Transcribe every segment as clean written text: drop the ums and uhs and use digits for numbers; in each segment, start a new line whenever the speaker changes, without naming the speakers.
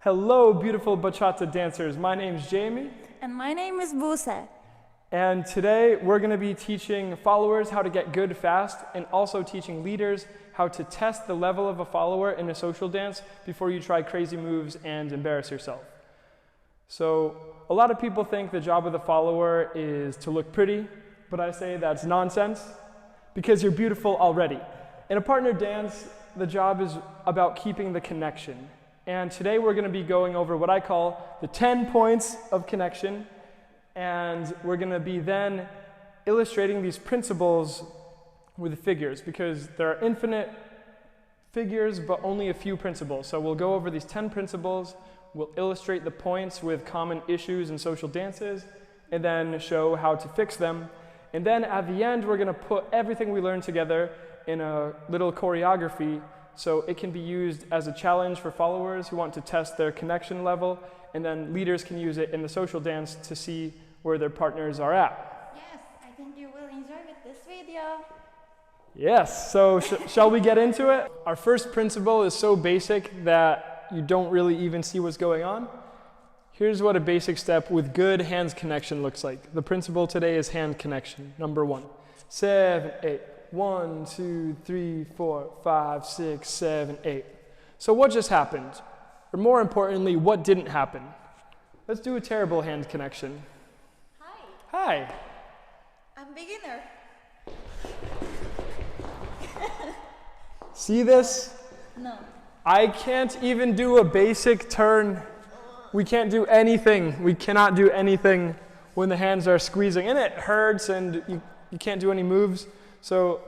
Hello, beautiful bachata dancers. My name's Jamie.
And my name is Buse.
And today we're going to be teaching followers how to get good fast and also teaching leaders how to test the level of a follower in a social dance before you try crazy moves and embarrass yourself. So a lot of people think the job of the follower is to look pretty, but I say that's nonsense because you're beautiful already. In a partner dance, the job is about keeping the connection. And today we're going to be going over what I call the 10 points of connection. And we're going to be then illustrating these principles with figures because there are infinite figures but only a few principles. So we'll go over these 10 principles, we'll illustrate the points with common issues in social dances, and then show how to fix them. And then at the end we're going to put everything we learned together in a little choreography so it can be used as a challenge for followers who want to test their connection level, and then leaders can use it in the social dance to see where their partners are at.
Yes, I think you will enjoy with this video.
Yes, so shall we get into it? Our first principle is so basic that you don't really even see what's going on. Here's what a basic step with good hands connection looks like. The principle today is hand connection, number 1. 7, 8. 1, 2, 3, 4, 5, 6, 7, 8. So what just happened? Or more importantly, what didn't happen? Let's do a terrible hand connection.
Hi.
Hi.
I'm beginner.
See this?
No.
I can't even do a basic turn. We can't do anything. We cannot do anything when the hands are squeezing. And it hurts and you can't do any moves. So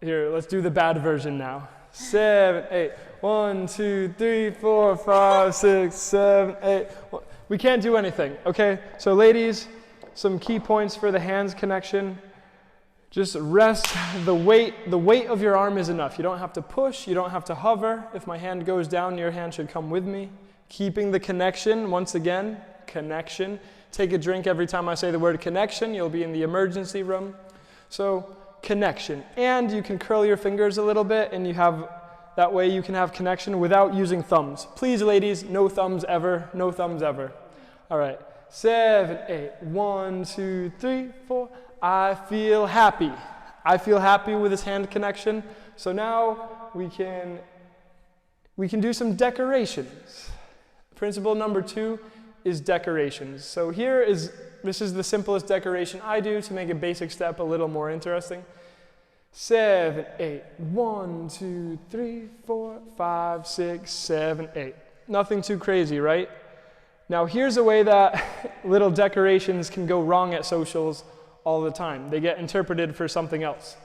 here, let's do the bad version now. 7, 8. 1, 2, 3, 4, 5, 6, 7, 8. We can't do anything, okay? So ladies, some key points for the hands connection. Just rest. The weight of your arm is enough. You don't have to push, you don't have to hover. If my hand goes down, your hand should come with me. Keeping the connection, once again, connection. Take a drink every time I say the word connection. You'll be in the emergency room. So, connection. And you can curl your fingers a little bit and that way you can have connection without using thumbs. Please, ladies, no thumbs ever, no thumbs ever. All right, 7, 8, 1, 2, 3, 4. I feel happy. I feel happy with this hand connection. So now we can do some decorations. Principle number 2 is decorations. So this is the simplest decoration I do to make a basic step a little more interesting. 7, 8, 1, 2, 3, 4, 5, 6, 7, 8. Nothing too crazy, right? Now here's a way that little decorations can go wrong at socials all the time. They get interpreted for something else.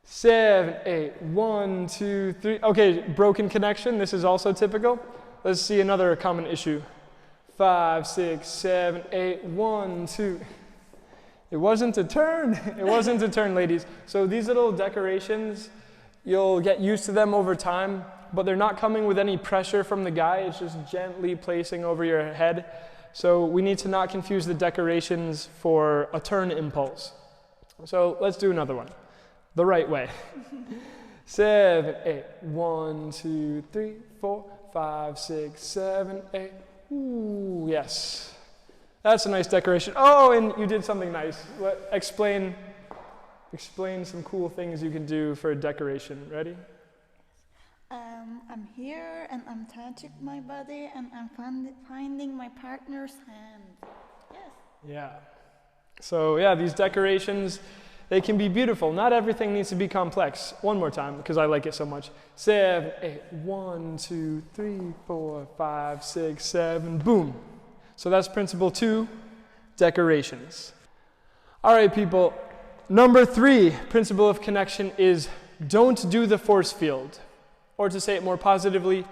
7, 8, 1, 2, 3. Okay, broken connection. This is also typical. Let's see another common issue. 5, 6, 7, 8, 1, 2. It wasn't a turn. It wasn't a turn, ladies. So these little decorations, you'll get used to them over time, but they're not coming with any pressure from the guy. It's just gently placing over your head. So we need to not confuse the decorations for a turn impulse. So let's do another one. The right way. 7, 8, 1, 2, 3, 4, 5, 6, 7, 8. Ooh, yes. That's a nice decoration. Oh, and you did something nice. Explain some cool things you can do for a decoration. Ready?
I'm here and I'm touching my body and I'm finding my partner's hand. Yes.
Yeah. So yeah, these decorations, they can be beautiful. Not everything needs to be complex. One more time, because I like it so much. 7, 8, 1, 2, 3, 4, 5, 6, 7, boom. So that's principle 2, decorations. All right, people. Number 3, principle of connection is don't do the force field. Or to say it more positively,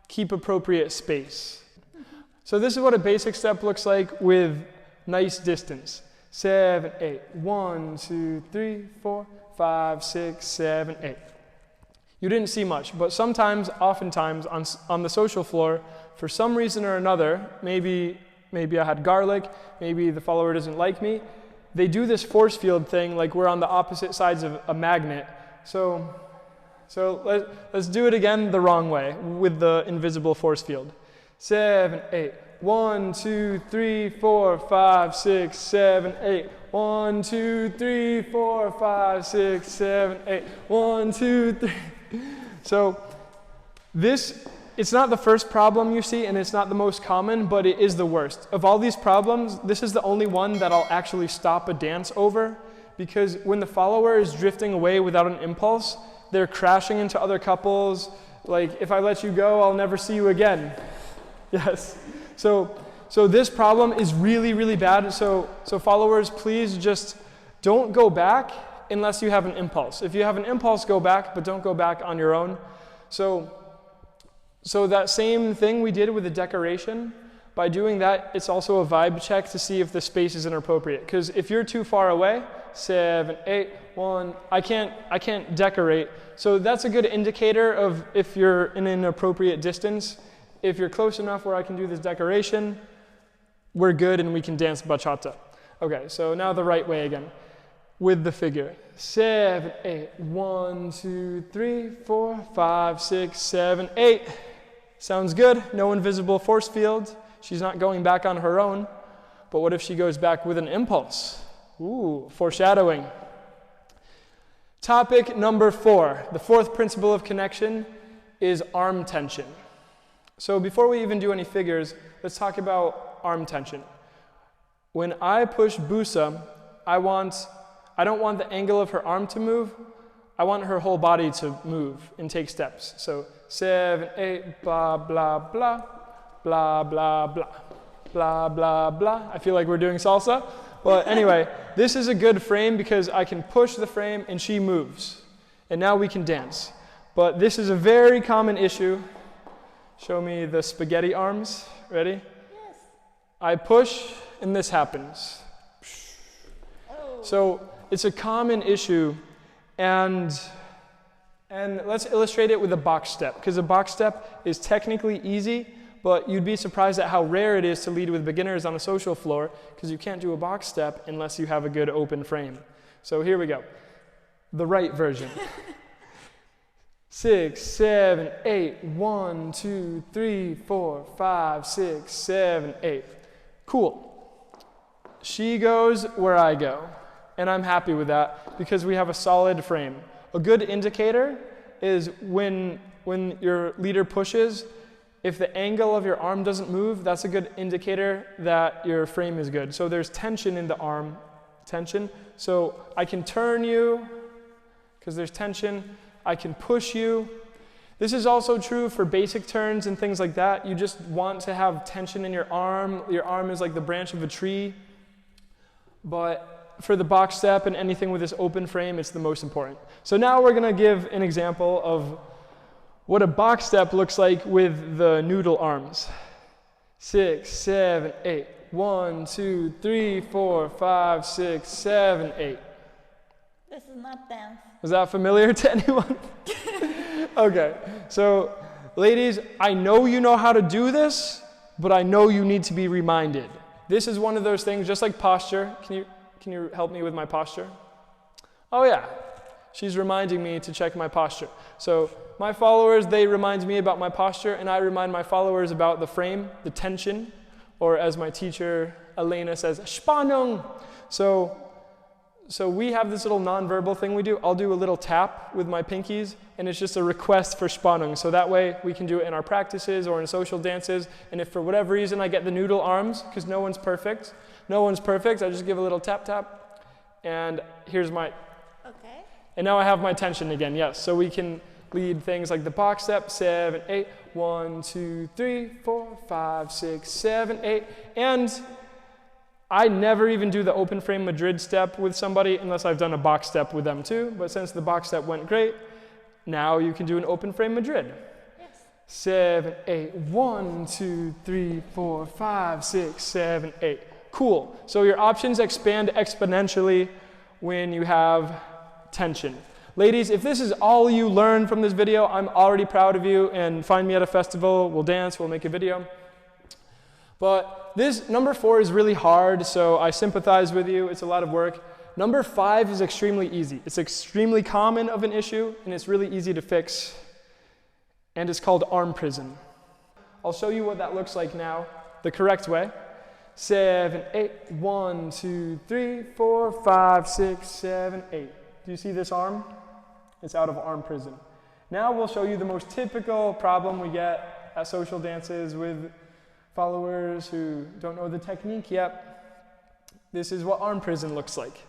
keep appropriate space. So this is what a basic step looks like with nice distance. 7, 8, 1, 2, 3, 4, 5, 6, 7, 8. You didn't see much, but oftentimes on the social floor, for some reason or another, maybe I had garlic, maybe the follower doesn't like me, they do this force field thing like we're on the opposite sides of a magnet. So So let's do it again the wrong way with the invisible force field. 7, 8. 1, 2, 3, 4, 5, 6, 7, 8. 1, 2, 3, 4, 5, 6, 7, 8. 1, 2, 3. So it's not the first problem you see, and it's not the most common, but it is the worst. Of all these problems, this is the only one that I'll actually stop a dance over, because when the follower is drifting away without an impulse, they're crashing into other couples. Like, if I let you go, I'll never see you again. Yes. So this problem is really, really bad. So followers, please just don't go back unless you have an impulse. If you have an impulse, go back, but don't go back on your own. So that same thing we did with the decoration, by doing that, it's also a vibe check to see if the space is inappropriate. Because if you're too far away, 7, 8, 1, I can't decorate. So that's a good indicator of if you're in an appropriate distance. If you're close enough where I can do this decoration, we're good and we can dance bachata. Okay, so now the right way again with the figure. 7, 8, 1, 2, 3, 4, 5, 6, 7, 8. Sounds good. No invisible force field. She's not going back on her own. But what if she goes back with an impulse? Ooh, foreshadowing. Topic number 4, the fourth principle of connection, is arm tension. So before we even do any figures, let's talk about arm tension. When I push busa, I don't want the angle of her arm to move. I want her whole body to move and take steps. So 7, 8, blah, blah, blah, blah, blah, blah, blah, blah, blah. I feel like we're doing salsa. But anyway, this is a good frame because I can push the frame and she moves. And now we can dance. But this is a very common issue. Show me the spaghetti arms. Ready?
Yes.
I push and this happens.
Oh.
So it's a common issue, and let's illustrate it with a box step, because a box step is technically easy, but you'd be surprised at how rare it is to lead with beginners on a social floor, because you can't do a box step unless you have a good open frame. So here we go. The right version. 6, 7, 8, 1, 2, 3, 4, 5, 6, 7, 8. Cool. She goes where I go, and I'm happy with that because we have a solid frame. A good indicator is when your leader pushes, if the angle of your arm doesn't move, that's a good indicator that your frame is good. So there's tension in the arm, tension. So I can turn you because there's tension. I can push you. This is also true for basic turns and things like that. You just want to have tension in your arm. Your arm is like the branch of a tree. But for the box step and anything with this open frame, it's the most important. So now we're going to give an example of what a box step looks like with the noodle arms. 6, 7, 8. 1, 2, 3, 4, 5, 6, 7, 8.
This is not dance.
Is that familiar to anyone? Okay, so ladies, I know you know how to do this, but I know you need to be reminded. This is one of those things, just like posture. Can you help me with my posture? Oh yeah, she's reminding me to check my posture. So my followers, they remind me about my posture, and I remind my followers about the frame, the tension, or as my teacher Elena says, Spannung. So we have this little nonverbal thing we do. I'll do a little tap with my pinkies, and it's just a request for Spannung. So that way we can do it in our practices or in social dances. And if for whatever reason I get the noodle arms, because no one's perfect, I just give a little tap tap, and here's my.
Okay.
And now I have my tension again. Yes. So we can lead things like the box step, 7, 8, 1, 2, 3, 4, 5, 6, 7, 8, and I never even do the open frame Madrid step with somebody unless I've done a box step with them too. But since the box step went great, now you can do an open frame Madrid.
Yes.
7, 8, 1, 2, 3, 4, 5, 6, 7, 8. Cool. So your options expand exponentially when you have tension. Ladies, if this is all you learn from this video, I'm already proud of you, and find me at a festival, we'll dance, we'll make a video. But this number 4 is really hard, so I sympathize with you. It's a lot of work. Number 5 is extremely easy. It's extremely common of an issue, and it's really easy to fix, and it's called arm prison. I'll show you what that looks like now, the correct way. 7, 8, 1, 2, 3, 4, 5, 6, 7, 8. Do you see this arm? It's out of arm prison. Now we'll show you the most typical problem we get at social dances with followers who don't know the technique yet. This is what arm prison looks like.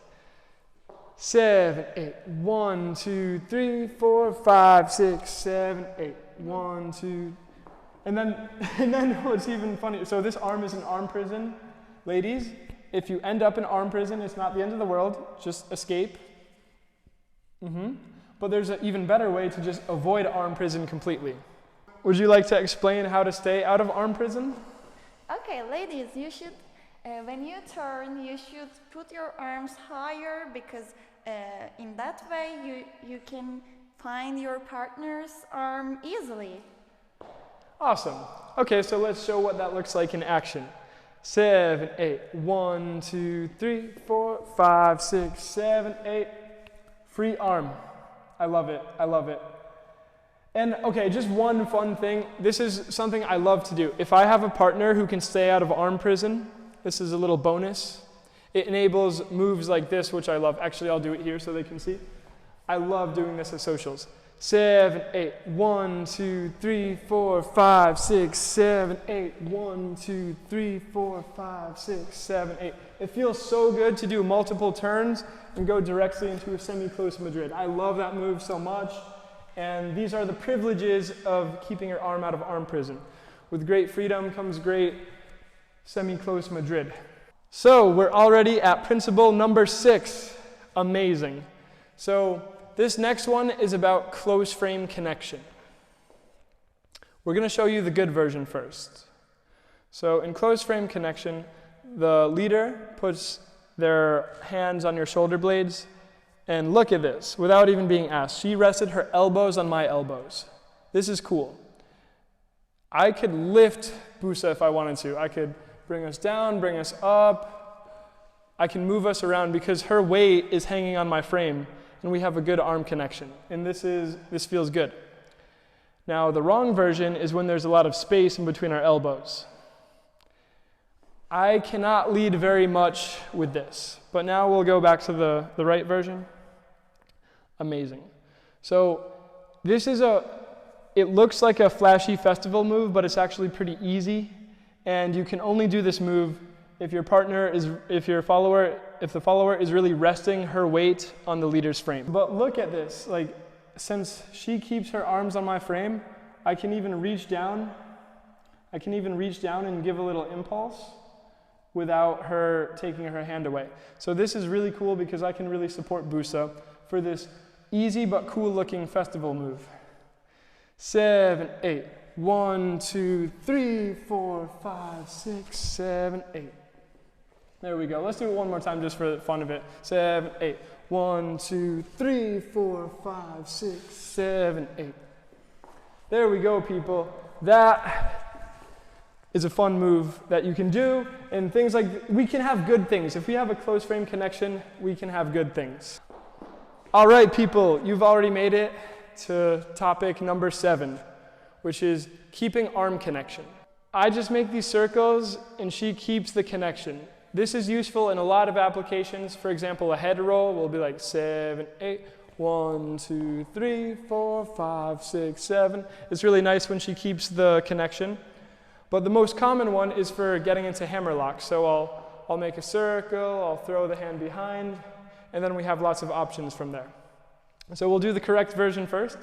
7, 8, 1, 2, 3, 4, 5, 6, 7, 8. 1, 2, and then what's even funny, so this arm is in arm prison. Ladies, if you end up in arm prison, it's not the end of the world, just escape. But there's an even better way to just avoid arm prison completely. Would you like to explain how to stay out of arm prison?
Okay, ladies, you should, when you turn, you should put your arms higher because in that way you can find your partner's arm easily.
Awesome. Okay, so let's show what that looks like in action. 7, 8, 1, 2, 3, 4, 5, 6, 7, 8. Free arm. I love it. I love it. And okay, just one fun thing. This is something I love to do. If I have a partner who can stay out of arm prison, this is a little bonus. It enables moves like this, which I love. Actually, I'll do it here so they can see. I love doing this at socials. 7, 8, 1, 2, 3, 4, 5, 6, 7, 8, 1, 2, 3, 4, 5, 6, 7, 8. It feels so good to do multiple turns and go directly into a semi-close Madrid. I love that move so much. And these are the privileges of keeping your arm out of arm prison. With great freedom comes great semi-close Madrid. So we're already at principle number 6. Amazing. So this next one is about close frame connection. We're going to show you the good version first. So in close frame connection, the leader puts their hands on your shoulder blades, and look at this, without even being asked. She rested her elbows on my elbows. This is cool. I could lift Busa if I wanted to. I could bring us down, bring us up. I can move us around because her weight is hanging on my frame, and we have a good arm connection. And this feels good. Now, the wrong version is when there's a lot of space in between our elbows. I cannot lead very much with this, but now we'll go back to the right version. Amazing. So this is it looks like a flashy festival move, but it's actually pretty easy. And you can only do this move if the follower is really resting her weight on the leader's frame. But look at this, like, since she keeps her arms on my frame, I can even reach down and give a little impulse without her taking her hand away. So this is really cool because I can really support Busa for this easy but cool looking festival move. 7, 8, 1, 2, 3, 4, 5, 6, 7, 8. There we go. Let's do it one more time just for the fun of it. 7, 8, 1, 2, 3, 4, 5, 6, 7, 8. There we go, people. That is a fun move that you can do, and things like, we can have good things. If we have a close frame connection, we can have good things. All right, people, you've already made it to topic number 7, which is keeping arm connection. I just make these circles, and she keeps the connection. This is useful in a lot of applications. For example, a head roll will be like 7, 8, 1, 2, 3, 4, 5, 6, 7. It's really nice when she keeps the connection. But the most common one is for getting into hammer lock. So I'll make a circle, I'll throw the hand behind, and then we have lots of options from there. So we'll do the correct version first.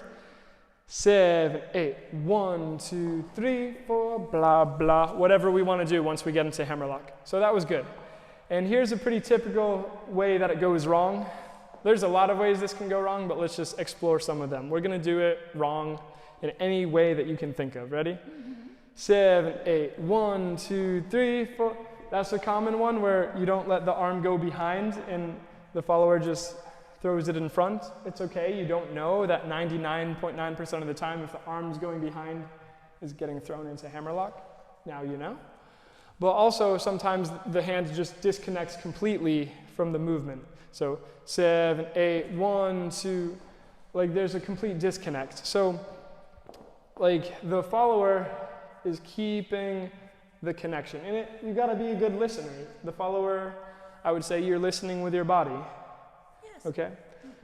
7, 8, 1, 2, 3, 4, blah, blah, whatever we want to do once we get into hammer lock. So that was good. And here's a pretty typical way that it goes wrong. There's a lot of ways this can go wrong, but let's just explore some of them. We're going to do it wrong in any way that you can think of. Ready? 7, 8, 1, 2, 3, 4. That's a common one where you don't let the arm go behind and the follower just throws it in front. It's okay. You don't know that 99.9% of the time if the arm's going behind is getting thrown into hammer lock. Now you know. But also sometimes the hand just disconnects completely from the movement. So 7, 8, 1, 2, like there's a complete disconnect. So like the follower is keeping the connection. And you gotta be a good listener. The follower, I would say you're listening with your body.
Yes.
Okay?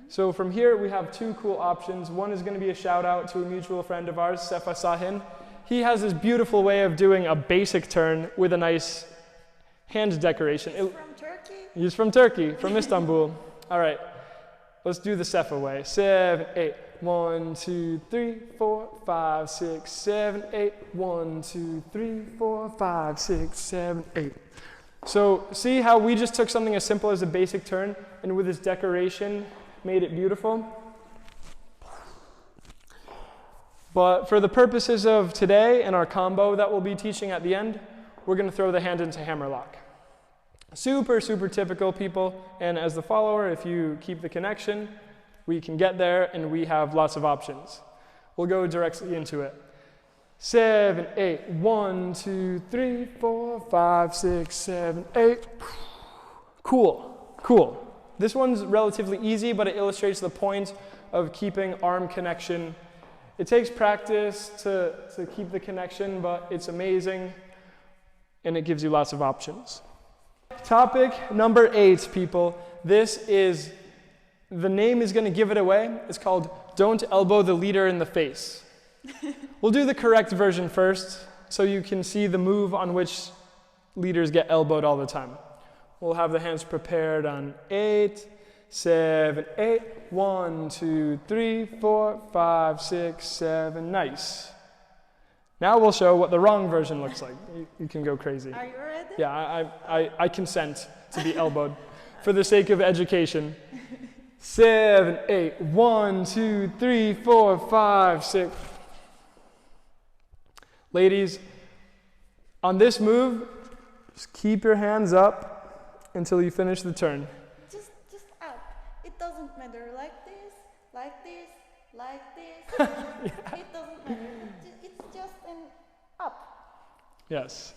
So from here we have two cool options. One is gonna be a shout out to a mutual friend of ours, Sefa Sahin. He has this beautiful way of doing a basic turn with a nice hand decoration.
He's from Turkey.
He's from Turkey, from Istanbul. All right, let's do the Sefa way. 7, 8, 1, 2, 3, 4, 5, 6, 7, 8. 1, 2, 3, 4, 5, 6, 7, 8. So see how we just took something as simple as a basic turn and with this decoration made it beautiful? But for the purposes of today and our combo that we'll be teaching at the end, we're going to throw the hand into hammerlock. Super, super typical, people. And as the follower, if you keep the connection, we can get there and we have lots of options. We'll go directly into it. 7, 8, 1, 2, 3, 4, 5, 6, 7, 8. Cool, cool. This one's relatively easy, but it illustrates the point of keeping arm connection. It takes practice to keep the connection, but it's amazing, and it gives you lots of options. Topic number 8, people. This is, the name is going to give it away. It's called Don't Elbow the Leader in the Face. We'll do the correct version first, so you can see the move on which leaders get elbowed all the time. We'll have the hands prepared on 8, 7, 8. 1, 2, 3, 4, 5, 6, 7. Nice. Now we'll show what the wrong version looks like. You can go crazy.
Are you ready?
Yeah, I consent to be elbowed for the sake of education. 7, 8. 1, 2, 3, 4, 5, 6. Ladies, on this move, just keep your hands up until you finish the turn.
Just up. It doesn't matter. Like this, like this, like this.
Yeah.
It doesn't matter. It's just an up.
Yes.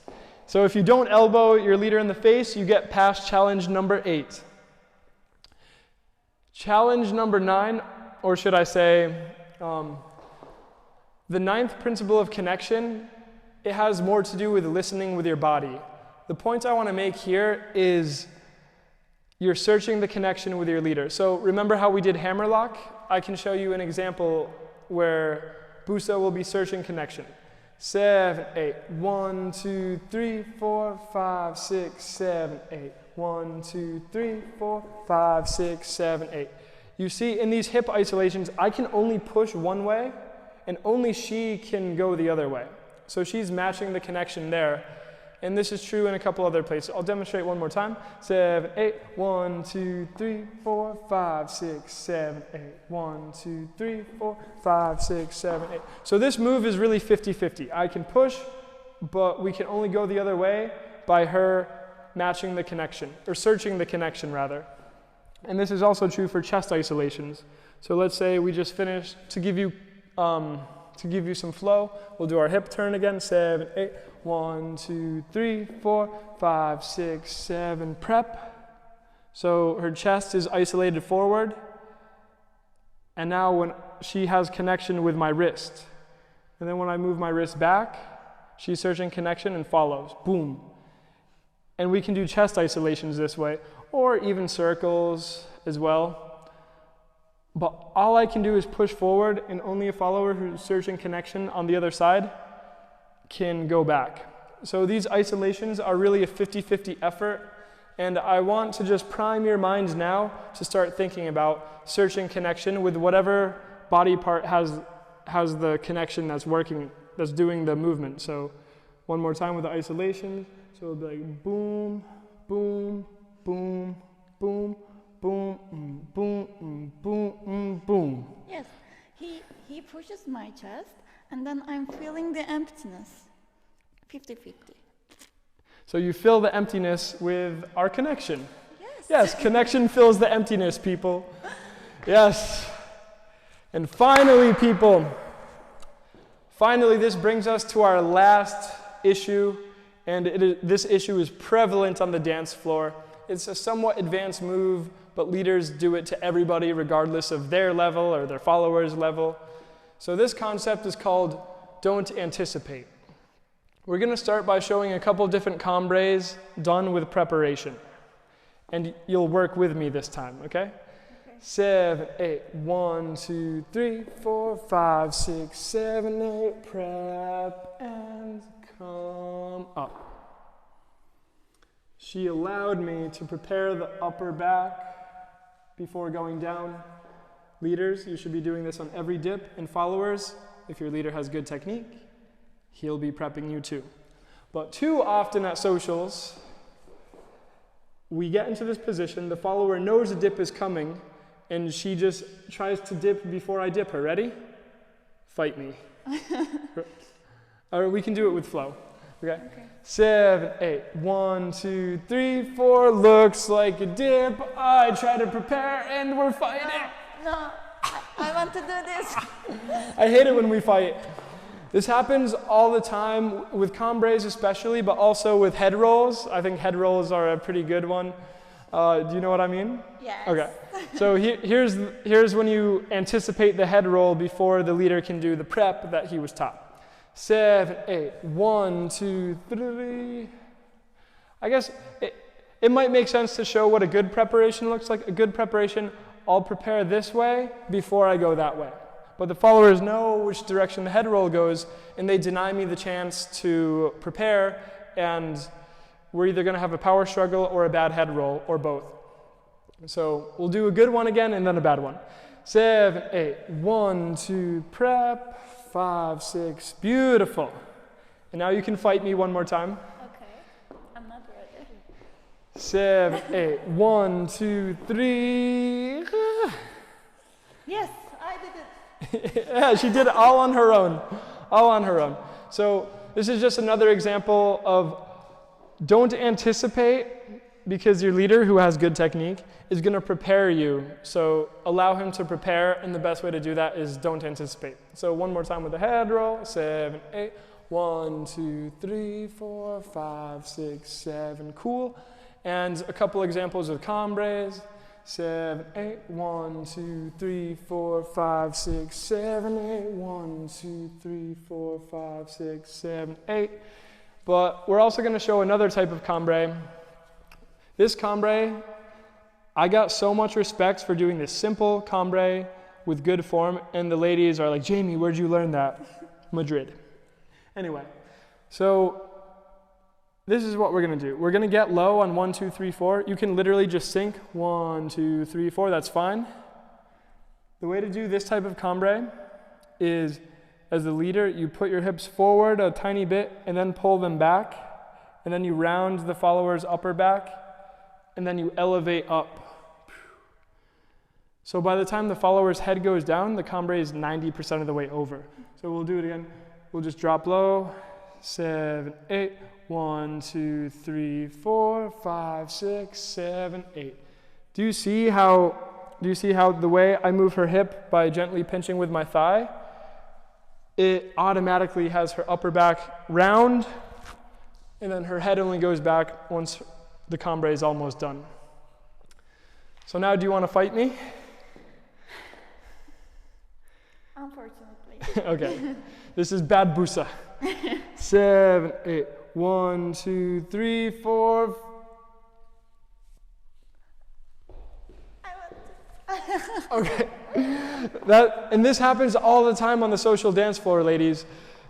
So if you don't elbow your leader in the face, you get past challenge number 8. Challenge number 9, or should I say, the 9th principle of connection, it has more to do with listening with your body. The point I want to make here is you're searching the connection with your leader. So remember how we did hammerlock? I can show you an example where Busa will be searching connection. 7, 8. 1, 2, 3, 4, 5, 6, 7, 8. 1, 2, 3, 4, 5, 6, 7, 8. You see, in these hip isolations, I can only push one way, and only she can go the other way. So she's matching the connection there. And this is true in a couple other places. I'll demonstrate one more time. 7, 8. 1, 2, 3, 4, 5, 6, 7, 8. 1, 2, 3, 4, 5, 6, 7, 8. So this move is really 50-50. I can push, but we can only go the other way by her matching the connection, or searching the connection rather. And this is also true for chest isolations. So let's say we just finished, to give you some flow, we'll do our hip turn again. 7, 8. 1, 2, 3, 4, 5, 6, 7. Prep. So her chest is isolated forward. And now when she has connection with my wrist. And then when I move my wrist back, she's searching connection and follows. Boom. And we can do chest isolations this way, or even circles as well. But all I can do is push forward, and only a follower who's searching connection on the other side can go back. So these isolations are really a 50-50 effort, and I want to just prime your minds now to start thinking about searching connection with whatever body part has the connection that's working, that's doing the movement. So one more time with the isolation. So it'll be like boom, boom, boom, boom, boom, boom, boom, boom.
Yes, he pushes my chest, and then I'm feeling the emptiness. 50-50.
So you fill the emptiness with our connection.
Yes.
Yes, connection fills the emptiness, people. Yes. And finally, people, this brings us to our last issue, and this issue is prevalent on the dance floor. It's a somewhat advanced move, but leaders do it to everybody regardless of their level or their followers' level. So this concept is called don't anticipate. We're going to start by showing a couple different combres done with preparation. And you'll work with me this time, okay? 7, 8, 1, 2, 3, 4, 5, 6, 7, 8, prep and come up. She allowed me to prepare the upper back before going down. Leaders, you should be doing this on every dip, and followers, if your leader has good technique, he'll be prepping you too. But too often at socials, we get into this position, the follower knows a dip is coming, and she just tries to dip before I dip her. Ready? Fight me. Or we can do it with flow. Okay? 7, 8, 1, 2, 3, 4, looks like a dip. I try to prepare and we're fighting.
No, I want to do this.
I hate it when we fight. This happens all the time with combres especially, but also with head rolls. I think head rolls are a pretty good one. Do you know what I mean?
Yes.
Okay. So here's when you anticipate the head roll before the leader can do the prep that he was taught. 7, 8, 1, 2, 3. I guess it might make sense to show what a good preparation looks like. A good preparation, I'll prepare this way before I go that way. But the followers know which direction the head roll goes, and they deny me the chance to prepare, and we're either going to have a power struggle or a bad head roll, or both. So we'll do a good one again and then a bad one. 7, 8, 1, 2, prep. 5, 6, beautiful. And now you can fight me one more time.
Okay, I'm not ready.
7, 8, 1, 2, 3.
Yes, I did it.
Yeah, she did it all on her own. All on her own. So this is just another example of don't anticipate, because your leader who has good technique is going to prepare you. So allow him to prepare, and the best way to do that is don't anticipate. So one more time with the head roll. 7, 8, 1, 2, 3, 4, 5, 6, 7. Cool. And a couple examples of combres. 7, 8, 1, 2, 3, 4, 5, 6, 7, 8, 1, 2, 3, 4, 5, 6, 7, 8. But we're also going to show another type of cambre. This cambre, I got so much respect for doing this simple cambre with good form, and the ladies are like, Jamie, where'd you learn that? Madrid. Anyway, so this is what we're going to do. We're going to get low on 1, 2, 3, 4. You can literally just sink 1, 2, 3, 4. That's fine. The way to do this type of cambre is, as the leader, you put your hips forward a tiny bit and then pull them back, and then you round the follower's upper back, and then you elevate up. So by the time the follower's head goes down, the cambre is 90% of the way over. So we'll do it again. We'll just drop low. 7, 8, 1, 2, 3, 4, 5, 6, 7, 8. Do you see how the way I move her hip by gently pinching with my thigh, it automatically has her upper back round, and then her head only goes back once the cambre is almost done. So now, do you want to fight me?
Unfortunately.
Okay. This is bad busa. 7, 8, 1, 2, 3, 4. Okay. And this happens all the time on the social dance floor, ladies.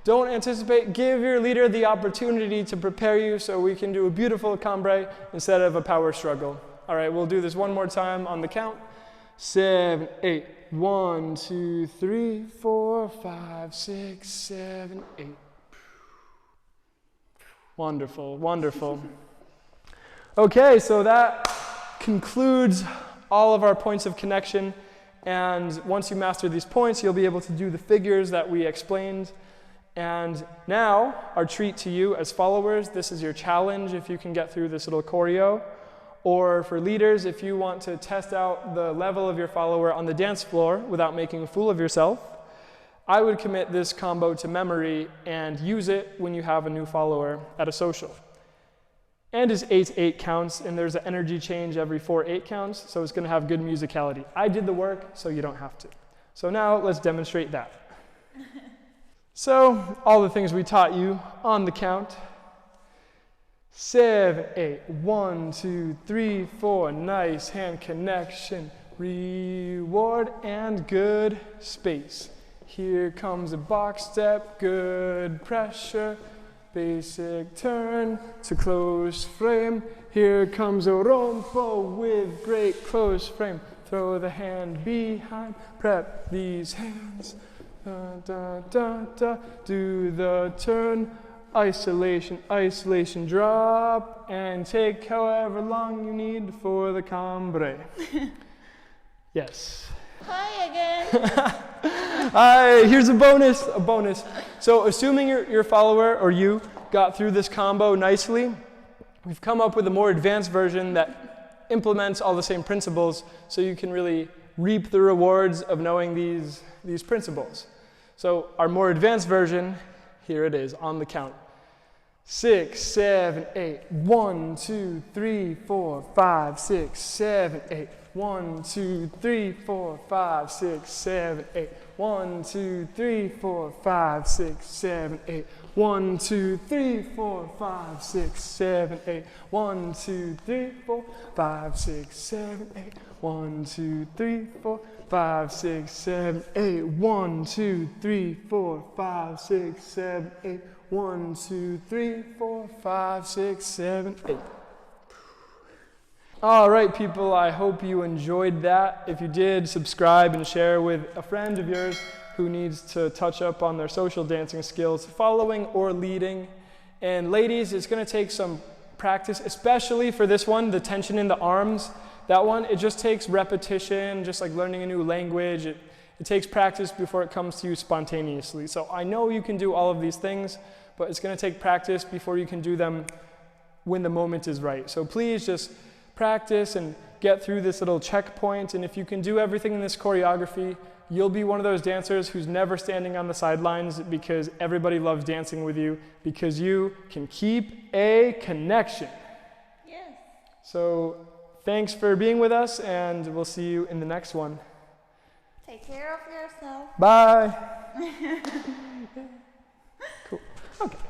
Don't anticipate. Give your leader the opportunity to prepare you so we can do a beautiful cambre instead of a power struggle. All right, we'll do this one more time on the count. 7, 8, 1, 2, 3, 4, 5, 6, 7, 8. Wonderful, wonderful. Okay, so that concludes all of our points of connection. And once you master these points, you'll be able to do the figures that we explained. And now, our treat to you as followers, this is your challenge if you can get through this little choreo. Or for leaders, if you want to test out the level of your follower on the dance floor without making a fool of yourself, I would commit this combo to memory and use it when you have a new follower at a social. and is 8/8 counts, and there's an energy change every 4/8 counts, so it's going to have good musicality. I did the work, so you don't have to. So now let's demonstrate that. So all the things we taught you on the count. 7, 8, 1, 2, 3, 4, nice hand connection, reward and good space. Here comes a box step, good pressure, basic turn to close frame. Here comes a rompo with great close frame. Throw the hand behind, prep these hands. Da, da, da, da. Do the turn, isolation, isolation, drop, and take however long you need for the cambre. Yes.
Hi again.
Hi, here's a bonus. So assuming your follower or you got through this combo nicely, we've come up with a more advanced version that implements all the same principles so you can really reap the rewards of knowing these principles. So our more advanced version, here it is on the count. 6, 7, 8, 1, 2, 3, 4, 5, 6, 7, 8. 1, 2, 3, 4, 5, 6, 7, 8. 1, 2, 3, 4, 5, 6, 7, 8. 1, 2, 3, 4, 5, 6, 7, 8. 1, 2, 3, 4, 5, 6, 7, 8. 1, 2, 3, 4, 5, 6, 7, 8. 1, 2, 3, 4, 5, 6, 7, 8. 1, 2, 3, 4, 5, 6, 7, 8. All right, people, I hope you enjoyed that. If you did, subscribe and share with a friend of yours who needs to touch up on their social dancing skills, following or leading. And ladies, it's going to take some practice, especially for this one, the tension in the arms. That one, it just takes repetition, just like learning a new language. It takes practice before it comes to you spontaneously. So I know you can do all of these things, but it's going to take practice before you can do them when the moment is right. So please just practice and get through this little checkpoint, and if you can do everything in this choreography, you'll be one of those dancers who's never standing on the sidelines because everybody loves dancing with you because you can keep a connection.
Yes.
So thanks for being with us, and we'll see you in the next one.
Take care of yourself.
Bye. Cool. Okay.